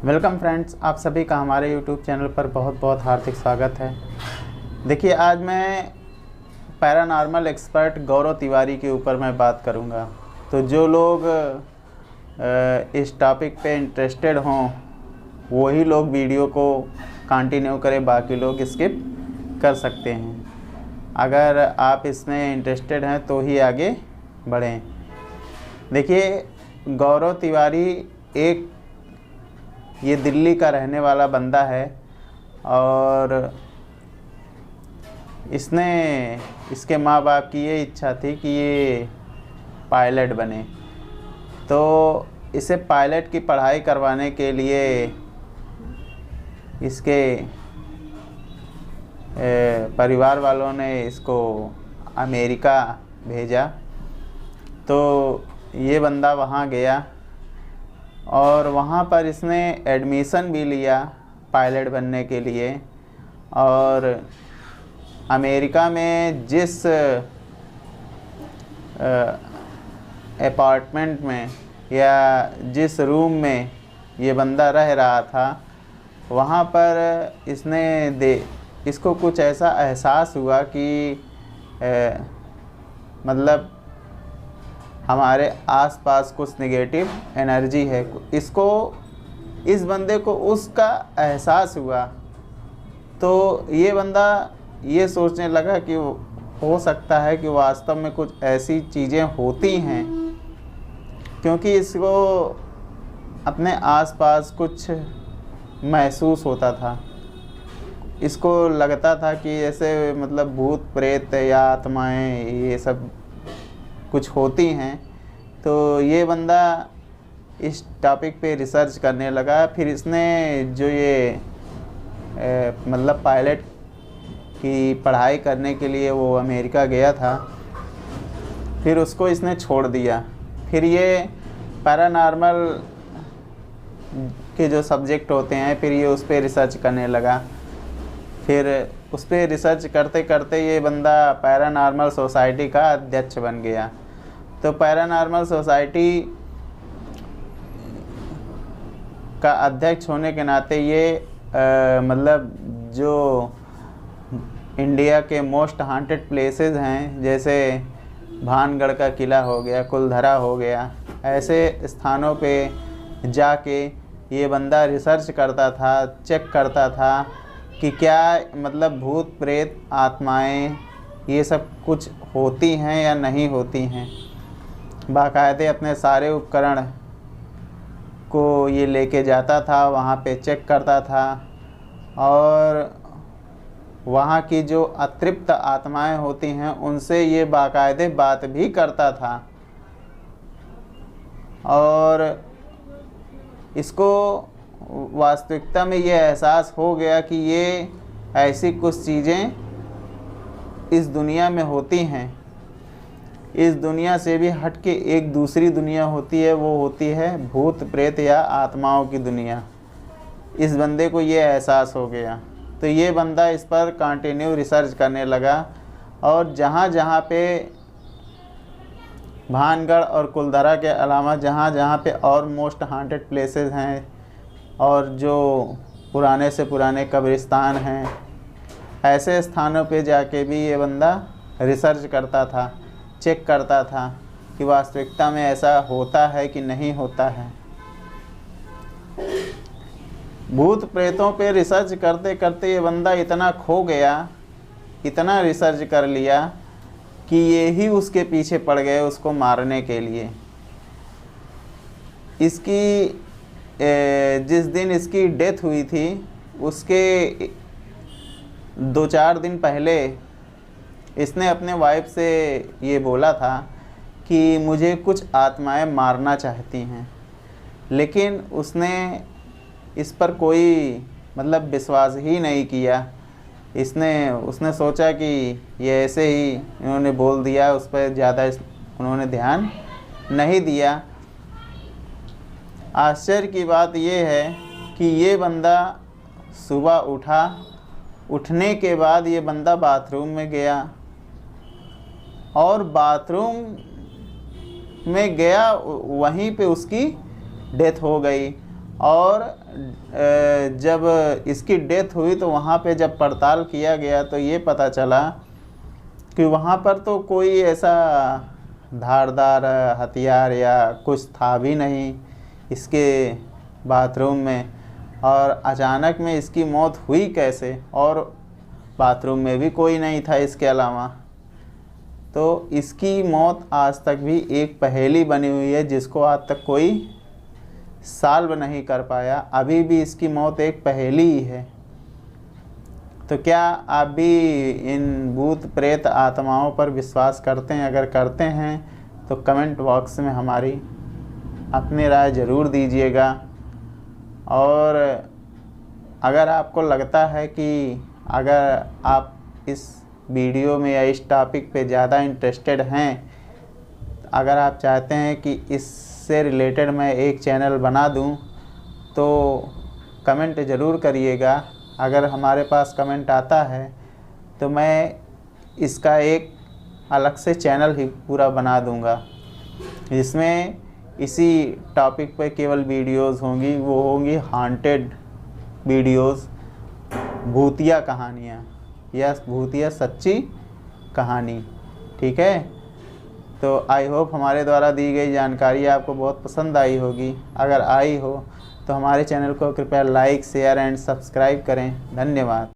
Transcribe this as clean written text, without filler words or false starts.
Welcome friends, आप सभी का हमारे यूट्यूब चैनल पर बहुत बहुत हार्दिक स्वागत है। देखिए, आज मैं पैरानॉर्मल एक्सपर्ट गौरव तिवारी के ऊपर मैं बात करूंगा। तो जो लोग इस टॉपिक पे इंटरेस्टेड हों वही लोग वीडियो को कंटिन्यू करें, बाकी लोग स्किप कर सकते हैं। अगर आप इसमें इंटरेस्टेड हैं तो ही आगे बढ़ें। देखिए, गौरव तिवारी ये दिल्ली का रहने वाला बंदा है और इसके माँ बाप की ये इच्छा थी कि ये पायलट बने। तो इसे पायलट की पढ़ाई करवाने के लिए इसके परिवार वालों ने इसको अमेरिका भेजा। तो ये बंदा वहाँ गया और वहाँ पर इसने एडमिशन भी लिया पायलट बनने के लिए। और अमेरिका में जिस अपार्टमेंट में या जिस रूम में ये बंदा रह रहा था, वहाँ पर इसको कुछ ऐसा एहसास हुआ कि मतलब हमारे आसपास कुछ नेगेटिव एनर्जी है। इस बंदे को उसका एहसास हुआ। तो ये बंदा ये सोचने लगा कि हो सकता है कि वास्तव में कुछ ऐसी चीज़ें होती हैं, क्योंकि इसको अपने आसपास कुछ महसूस होता था। इसको लगता था कि ऐसे मतलब भूत प्रेत या आत्माएं ये सब कुछ होती हैं। तो ये बंदा इस टॉपिक पे रिसर्च करने लगा। फिर इसने जो ये मतलब पायलट की पढ़ाई करने के लिए वो अमेरिका गया था, फिर उसको इसने छोड़ दिया। फिर ये पैरानॉर्मल के जो सब्जेक्ट होते हैं, फिर ये उस पर रिसर्च करने लगा। फिर उस पर रिसर्च करते करते ये बंदा पैरानॉर्मल सोसाइटी का अध्यक्ष बन गया। तो पैरानॉर्मल सोसाइटी का अध्यक्ष होने के नाते ये मतलब जो इंडिया के मोस्ट हांटेड प्लेसेस हैं, जैसे भानगढ़ का किला हो गया, कुलधरा हो गया, ऐसे स्थानों पे जाके ये बंदा रिसर्च करता था, चेक करता था कि क्या मतलब भूत प्रेत आत्माएं ये सब कुछ होती हैं या नहीं होती हैं। बाकायदे अपने सारे उपकरण को ये लेके जाता था, वहाँ पे चेक करता था और वहाँ की जो अतृप्त आत्माएं होती हैं उनसे ये बाकायदे बात भी करता था। और इसको वास्तविकता में ये एहसास हो गया कि ये ऐसी कुछ चीज़ें इस दुनिया में होती हैं। इस दुनिया से भी हट के एक दूसरी दुनिया होती है, वो होती है भूत प्रेत या आत्माओं की दुनिया। इस बंदे को ये एहसास हो गया। तो ये बंदा इस पर कंटिन्यू रिसर्च करने लगा और जहाँ जहाँ पे भानगढ़ और कुलधरा के अलावा जहाँ जहाँ पे और मोस्ट हांटेड प्लेसेस हैं और जो पुराने से पुराने कब्रिस्तान हैं, ऐसे स्थानों पे जाके भी ये बंदा रिसर्च करता था, चेक करता था कि वास्तविकता में ऐसा होता है कि नहीं होता है। भूत प्रेतों पे रिसर्च करते करते ये बंदा इतना खो गया, इतना रिसर्च कर लिया कि ये ही उसके पीछे पड़ गए उसको मारने के लिए। जिस दिन इसकी डेथ हुई थी उसके 2-4 दिन पहले इसने अपने वाइफ से ये बोला था कि मुझे कुछ आत्माएं मारना चाहती हैं, लेकिन उसने इस पर कोई मतलब विश्वास ही नहीं किया। उसने सोचा कि ये ऐसे ही इन्होंने बोल दिया, उस पर ज़्यादा उन्होंने ध्यान नहीं दिया। आश्चर्य की बात ये है कि ये बंदा सुबह उठने के बाद ये बंदा बाथरूम में गया और बाथरूम में गया, वहीं पे उसकी डेथ हो गई। और जब इसकी डेथ हुई तो वहाँ पे जब पड़ताल किया गया तो ये पता चला कि वहाँ पर तो कोई ऐसा धारदार हथियार या कुछ था भी नहीं इसके बाथरूम में, और अचानक में इसकी मौत हुई कैसे, और बाथरूम में भी कोई नहीं था इसके अलावा। तो इसकी मौत आज तक भी एक पहेली बनी हुई है जिसको आज तक कोई सॉल्व नहीं कर पाया। अभी भी इसकी मौत एक पहेली ही है। तो क्या आप भी इन भूत प्रेत आत्माओं पर विश्वास करते हैं? अगर करते हैं तो कमेंट बॉक्स में हमारी अपनी राय ज़रूर दीजिएगा। और अगर आपको लगता है कि अगर आप इस वीडियो में या इस टॉपिक पे ज़्यादा इंटरेस्टेड हैं, अगर आप चाहते हैं कि इससे रिलेटेड मैं एक चैनल बना दूं, तो कमेंट ज़रूर करिएगा। अगर हमारे पास कमेंट आता है तो मैं इसका एक अलग से चैनल ही पूरा बना दूंगा, जिसमें इसी टॉपिक पे केवल वीडियोस होंगी। वो होंगी हॉन्टेड वीडियोस, भूतिया कहानियाँ या भूतिया सच्ची कहानी। ठीक है, तो आई होप हमारे द्वारा दी गई जानकारी आपको बहुत पसंद आई होगी। अगर आई हो तो हमारे चैनल को कृपया लाइक, शेयर एंड सब्सक्राइब करें। धन्यवाद।